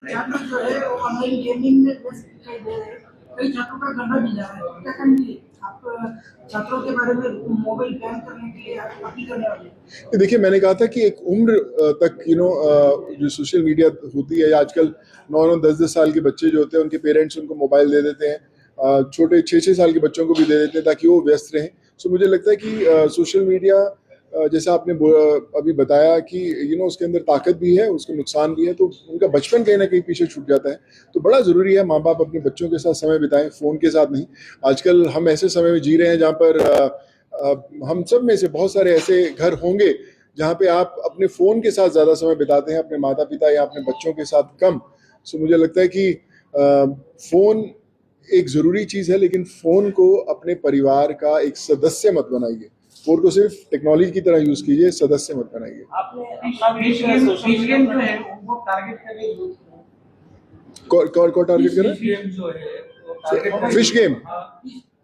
छात्र जो है वो ऑनलाइन गेमिंग में व्यस्त दिखाई दे रहे हैं। कई छात्रों का गला भी जा रहा है, क्या कहेंगे आप छात्रों के बारे में? मोबाइल बैन करने के लिए आप अपील करने वाले हैं? देखिए, मैंने कहा था कि एक उम्र तक जो सोशल मीडिया होती है आजकल, 9-9 10-10 साल के बच्चे जो होते हैं उनके पेरेंट्स उनको मोबाइल दे देते हैं, छोटे 6-6 साल के बच्चों को भी दे देते हैं ताकि वो व्यस्त रहें। सो मुझे लगता है कि सोशल मीडिया, जैसा आपने अभी बताया कि उसके अंदर ताकत भी है, उसके नुकसान भी है, तो उनका बचपन कहीं ना कहीं पीछे छूट जाता है। तो बड़ा ज़रूरी है माँ बाप अपने बच्चों के साथ समय बिताएं, फ़ोन के साथ नहीं। आजकल हम ऐसे समय में जी रहे हैं जहाँ पर हम सब में से बहुत सारे ऐसे घर होंगे जहाँ पे आप अपने फ़ोन के साथ ज़्यादा समय बिताते हैं, अपने माता पिता या अपने बच्चों के साथ कम। सो मुझे लगता है कि फ़ोन एक ज़रूरी चीज़ है, लेकिन फ़ोन को अपने परिवार का एक सदस्य मत बनाइए। फ़ोन को सिर्फ टेक्नोलॉजी की तरह यूज़ कीजिए, सदस्य मत बनाइए। कौन टारगेट कर रहा है? Fish game?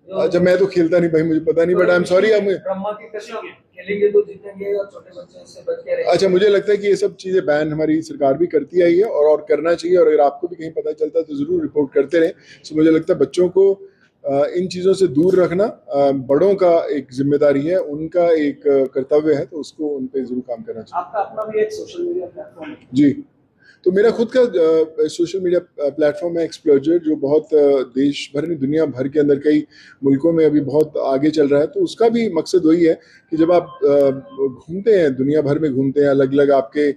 अच्छा, मैं तो खेलता नहीं भाई, मुझे पता नहीं, बट आई एम सॉरी। खेलेंगे तो जीतेंगे और छोटे बच्चे इससे बच के रहेंगे। अच्छा, मुझे लगता है कि ये सब चीज़ें बैन हमारी सरकार भी करती आई है और करना चाहिए, और अगर आपको भी कहीं पता चलता है तो ज़रूर रिपोर्ट करते रहें। सो मुझे लगता है बच्चों को इन चीज़ों से दूर रखना बड़ों का एक जिम्मेदारी है, उनका एक कर्तव्य है, तो उसको उन पे जरूर काम करना चाहिए। आपका अपना भी एक सोशल मीडिया प्लेटफॉर्म है? जी, तो मेरा खुद का सोशल मीडिया प्लेटफॉर्म है एक्सप्लोजर, जो बहुत देश भर में, दुनिया भर के अंदर कई मुल्कों में अभी बहुत आगे चल रहा है। तो उसका भी मकसद वही है कि जब आप घूमते हैं, दुनिया भर में घूमते हैं, अलग अलग आपके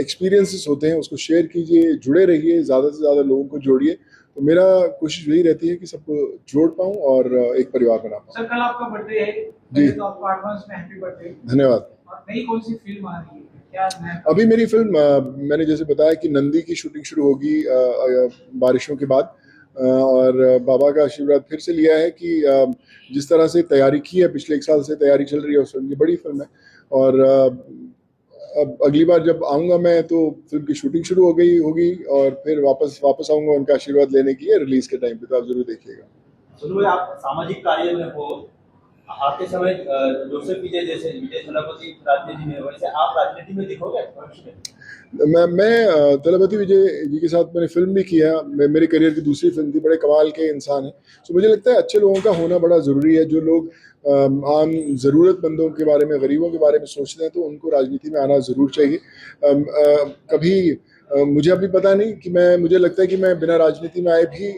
एक्सपीरियंसेस होते हैं, उसको शेयर कीजिए, जुड़े रहिए, ज़्यादा से ज़्यादा लोगों को जोड़िए। तो मेरा कोशिश यही रहती है कि सबको जोड़ पाऊँ और एक परिवार बना पाऊँ। सर, कल आपका बर्थडे है जी, तो आपको एडवांस में हैप्पी बर्थडे। धन्यवाद। और नई कौन सी फिल्म आ रही है? क्या अभी मेरी फिल्म, मैंने जैसे बताया कि नंदी की शूटिंग शुरू होगी बारिशों के बाद, और बाबा का आशीर्वाद फिर से लिया है कि जिस तरह से तैयारी की है, पिछले 1 साल से तैयारी चल रही है उस फिल्म की, बड़ी फिल्म है। और अब अगली बार जब आऊँगा मैं तो फिल्म की शूटिंग शुरू हो गई होगी, और फिर वापस आऊँगा उनका आशीर्वाद लेने के लिए रिलीज के टाइम पे, तो आप जरूर देखिएगा। सुनो, आप सामाजिक कार्य में हो, आते समय जोसेफ विजय जैसे विजय थलापति राजनीति में, वैसे आप राजनीति में दिखोगे भविष्य में? मैं दलपति विजय जी के साथ मैंने फिल्म भी किया, मेरे करियर की दूसरी फिल्म थी। बड़े कमाल के इंसान हैं। तो मुझे लगता है अच्छे लोगों का होना बड़ा ज़रूरी है। जो लोग आम ज़रूरतमंदों के बारे में, गरीबों के बारे में सोचते हैं, तो उनको राजनीति में आना ज़रूर चाहिए। कभी मुझे अभी पता नहीं कि मुझे लगता है कि मैं बिना राजनीति में आए भी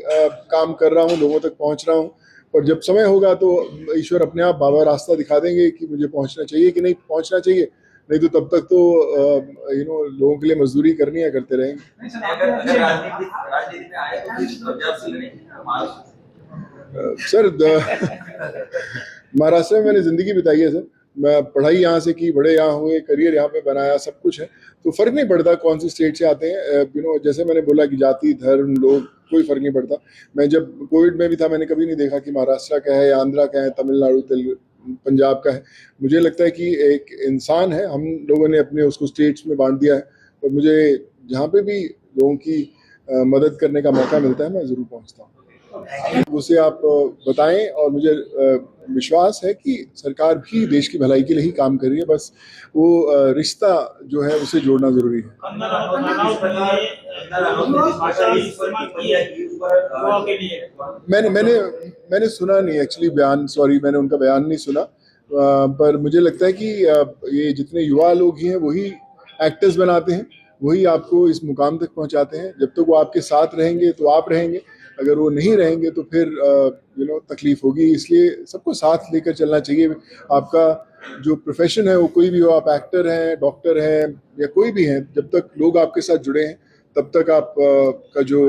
काम कर रहा हूँ, लोगों तक पहुँच रहा हूँ। और जब समय होगा तो ईश्वर अपने आप, बाबा रास्ता दिखा देंगे कि मुझे पहुँचना चाहिए कि नहीं पहुँचना चाहिए। नहीं तो तब तक तो लोगों के लिए मजदूरी करनी है, करते रहेंगे। राजनीति में आए तो सर, महाराष्ट्र में मैंने जिंदगी बिताई है सर। मैं पढ़ाई यहाँ से की, बड़े यहाँ हुए, करियर यहाँ पे बनाया, सब कुछ है। तो फर्क नहीं पड़ता कौन सी स्टेट से आते हैं। जैसे मैंने बोला कि जाति, धर्म, लोग, कोई फर्क नहीं पड़ता। मैं जब कोविड में भी था, मैंने कभी नहीं देखा कि महाराष्ट्र का है या आंध्रा का है, तमिलनाडु, तेलुगु, पंजाब का है। मुझे लगता है कि एक इंसान है, हम लोगों ने अपने उसको स्टेट्स में बांट दिया है। और मुझे जहाँ पे भी लोगों की मदद करने का मौका मिलता है, मैं ज़रूर पहुँचता हूँ। उसे आप बताएं, और मुझे विश्वास है कि सरकार भी देश की भलाई के लिए ही काम कर रही है। बस वो रिश्ता जो है उसे जोड़ना ज़रूरी है। मैंने सुना नहीं एक्चुअली बयान, सॉरी, मैंने उनका बयान नहीं सुना। पर मुझे लगता है कि ये जितने युवा लोग हैं वही एक्टर्स बनाते हैं, वही आपको इस मुकाम तक पहुंचाते हैं। जब तक वो आपके साथ रहेंगे तो आप रहेंगे, अगर वो नहीं रहेंगे तो फिर तकलीफ होगी। इसलिए सबको साथ लेकर चलना चाहिए। आपका जो प्रोफेशन है वो कोई भी हो, आप एक्टर हैं, डॉक्टर हैं, या कोई भी हैं, जब तक लोग आपके साथ जुड़े हैं तब तक आप का जो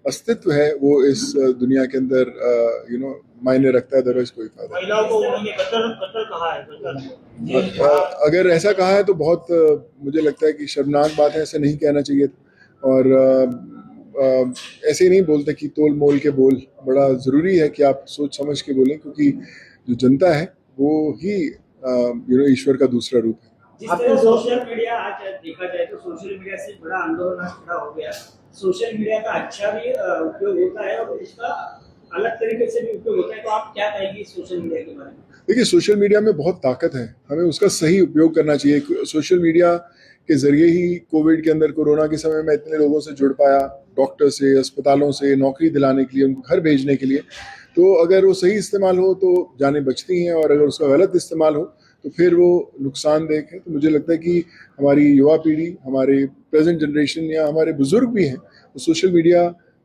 अस्तित्व है वो इस दुनिया के अंदर मायने रखता है। अदरवाइज कोई फायदा महिलाओं को उन्होंने कत्ल कहा है। अगर ऐसा कहा है तो बहुत मुझे लगता है कि शर्मनाक बात है, ऐसे नहीं कहना चाहिए। और ऐसे नहीं बोलते कि तोल मोल के बोल। बड़ा ज़रूरी है कि आप सोच समझ के बोलें, क्योंकि जो जनता है वो ही ईश्वर का दूसरा रूप है। सोशल मीडिया आज देखा जाए तो सोशल मीडिया से बड़ा आंदोलन आज खड़ा हो गया। सोशल मीडिया का अच्छा भी उपयोग होता है और उसका अलग तरीके से भी उपयोग होता है। तो आप क्या कहेंगे सोशल मीडिया के बारे में? देखिए, सोशल मीडिया में बहुत ताकत है, हमें उसका सही उपयोग करना चाहिए। सोशल मीडिया के जरिए ही कोविड के अंदर, कोरोना के समय में इतने लोगों से जुड़ पाया, डॉक्टर से, अस्पतालों से, नौकरी दिलाने के लिए, उनको घर भेजने के लिए। तो अगर वो सही इस्तेमाल हो तो जानें बचती हैं, और अगर उसका गलत इस्तेमाल हो तो फिर वो नुकसानदेह है। तो मुझे लगता है कि हमारी युवा पीढ़ी, हमारे प्रेजेंट जनरेशन या हमारे बुजुर्ग भी हैं, वो सोशल मीडिया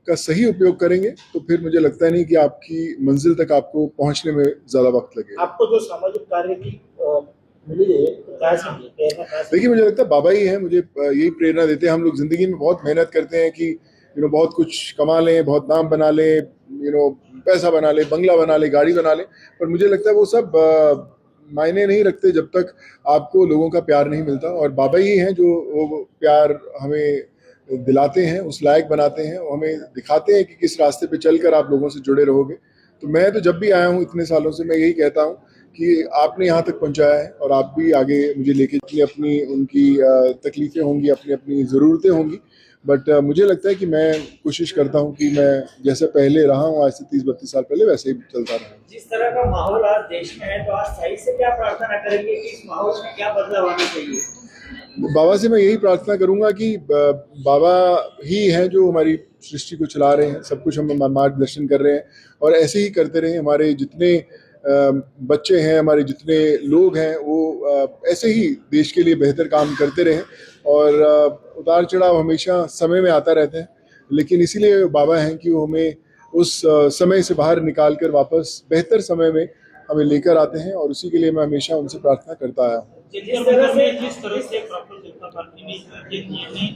का सही उपयोग करेंगे तो फिर मुझे लगता नहीं कि आपकी मंजिल तक आपको पहुंचने में ज़्यादा वक्त लगेगा। आपको जो सामाजिक कार्य की मिली है, तो क्या समझे, प्रेरणा क्या समझे? देखिए, मुझे लगता है बाबा ही हैं, मुझे यही प्रेरणा देते हैं। हम लोग ज़िंदगी में बहुत मेहनत करते हैं कि बहुत कुछ कमा लें, बहुत नाम बना लें, पैसा बना लें, बंगला बना लें, गाड़ी बना लें, पर मुझे लगता है वो सब मायने नहीं रखते जब तक आपको लोगों का प्यार नहीं मिलता। और बाबा ही हैं जो वो प्यार हमें दिलाते हैं, उस लायक बनाते हैं, और हमें दिखाते हैं कि किस रास्ते पे चलकर आप लोगों से जुड़े रहोगे। तो मैं तो जब भी आया हूँ इतने सालों से, मैं यही कहता हूँ कि आपने यहाँ तक पहुँचाया है, और आप भी आगे मुझे लेके अपनी अपनी उनकी तकलीफ़ें होंगी, अपनी अपनी ज़रूरतें होंगी, बट मुझे लगता है कि मैं कोशिश करता हूँ कि मैं जैसे पहले रहा हूँ आज से 30-32 साल पहले, वैसे ही चलता रहा। जिस तरह का माहौल आज देश में है, तो आज सही से क्या प्रार्थना करेंगे कि इस माहौल में क्या बदलाव आना चाहिए? बाबा से मैं यही प्रार्थना करूंगा कि बाबा ही हैं जो हमारी सृष्टि को चला रहे हैं, सब कुछ हम मार्गदर्शन कर रहे हैं, और ऐसे ही करते रहें। हमारे जितने बच्चे हैं, हमारे जितने लोग हैं, वो ऐसे ही देश के लिए बेहतर काम करते रहें। और उतार चढ़ाव हमेशा समय में आता रहता है, लेकिन इसीलिए बाबा हैं कि वो हमें उस समय से बाहर निकाल कर वापस बेहतर समय में हमें लेकर आते हैं, और उसी के लिए मैं हमेशा उनसे प्रार्थना करता आया हूँ। जिस तरह से प्रफुल्ल जनता पार्टी ने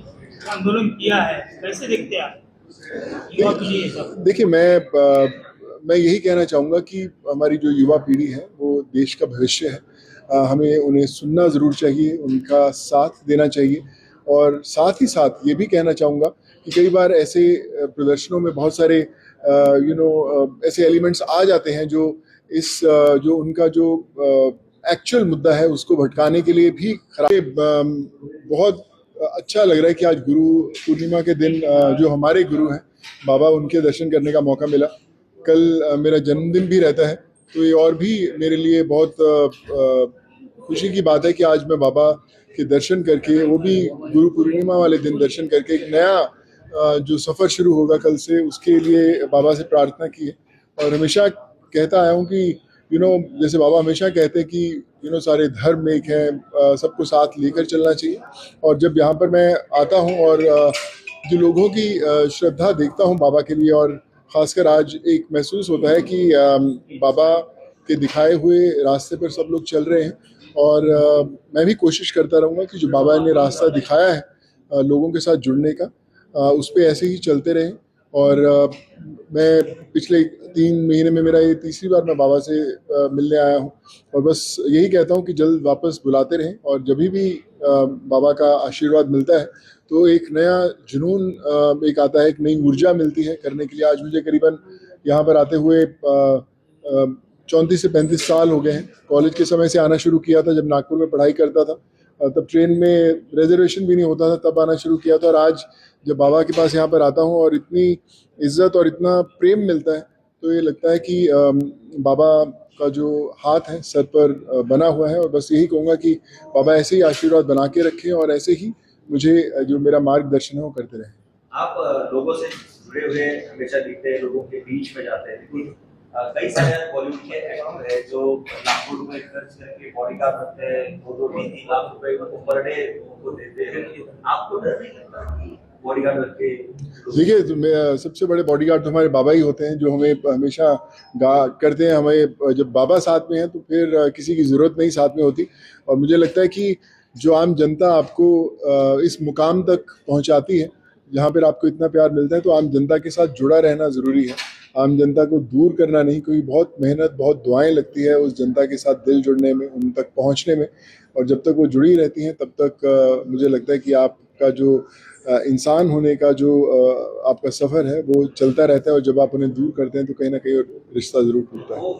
आंदोलन किया है, कैसे देखते हैं आप युवा पीढ़ी ये सब? देखिए, मैं यही कहना चाहूँगा कि हमारी जो युवा पीढ़ी है वो देश का भविष्य है। हमें उन्हें सुनना ज़रूर चाहिए, उनका साथ देना चाहिए, और साथ ही साथ ये भी कहना चाहूँगा कि कई बार ऐसे प्रदर्शनों में बहुत सारे ऐसे एलिमेंट्स आ जाते हैं जो जो उनका जो एक्चुअल मुद्दा है उसको भटकाने के लिए भी खराब। बहुत अच्छा लग रहा है कि आज गुरु पूर्णिमा के दिन जो हमारे गुरु हैं बाबा, उनके दर्शन करने का मौका मिला। कल मेरा जन्मदिन भी रहता है, तो ये और भी मेरे लिए बहुत खुशी की बात है कि आज मैं बाबा के दर्शन करके, वो भी गुरु पूर्णिमा वाले दिन दर्शन करके, एक नया जो सफ़र शुरू होगा कल से, उसके लिए बाबा से प्रार्थना की है। और हमेशा कहता आया हूँ कि जैसे बाबा हमेशा कहते हैं कि सारे धर्म एक हैं, सबको साथ लेकर चलना चाहिए। और जब यहाँ पर मैं आता हूँ और जो लोगों की श्रद्धा देखता हूँ बाबा के लिए, और ख़ासकर आज एक महसूस होता है कि बाबा के दिखाए हुए रास्ते पर सब लोग चल रहे हैं, और मैं भी कोशिश करता रहूँगा कि जो बाबा ने रास्ता दिखाया है लोगों के साथ जुड़ने का, उस पर ऐसे ही चलते रहें। और मैं पिछले 3 महीने में मेरा ये तीसरी बार मैं बाबा से मिलने आया हूँ, और बस यही कहता हूँ कि जल्द वापस बुलाते रहें। और जब भी बाबा का आशीर्वाद मिलता है तो एक नया जुनून एक आता है, एक नई ऊर्जा मिलती है करने के लिए। आज मुझे करीबन यहाँ पर आते हुए 34 से 35 साल हो गए हैं। कॉलेज के समय से आना शुरू किया था, जब नागपुर में पढ़ाई करता था, तब ट्रेन में रिजर्वेशन भी नहीं होता था, तब आना शुरू किया था। और आज जब बाबा के पास यहाँ पर आता हूँ और इतनी इज्जत और इतना प्रेम मिलता है, तो ये लगता है कि बाबा का जो हाथ है सर पर बना हुआ है। और बस यही कहूँगा कि बाबा ऐसे ही आशीर्वाद बना के रखें, और ऐसे ही मुझे जो मेरा मार्गदर्शन है वो करते रहें। आप लोगों से जुड़े हुए हमेशा दिखते हैं, लोगों के बीच में जाते हैं, लेकिन कई सारे बॉलीवुड के एक्टर हैं जो लाखों रुपए खर्च करके बॉडीगार्ड रखते हैं, 2-3 लाख रुपए पर डे उनको देते हैं। आपको डर नहीं लगता कि बॉडीगार्ड रख के? देखिए, सबसे बड़े बॉडीगार्ड तो हमारे बाबा ही होते हैं, जो हमें हमेशा करते हैं। हमें जब बाबा साथ में हैं तो फिर किसी की ज़रूरत नहीं साथ में होती। और मुझे लगता है कि जो आम जनता आपको इस मुकाम तक पहुंचाती है जहां पर आपको इतना प्यार मिलता है, तो आम जनता के साथ जुड़ा रहना ज़रूरी है। आम जनता को दूर करना नहीं, कोई बहुत मेहनत, बहुत दुआएं लगती है उस जनता के साथ दिल जुड़ने में, उन तक पहुंचने में। और जब तक वो जुड़ी रहती हैं तब तक मुझे लगता है कि आपका जो इंसान होने का जो आपका सफ़र है वो चलता रहता है। और जब आप उन्हें दूर करते हैं तो कहीं ना कहीं रिश्ता ज़रूर टूटता है।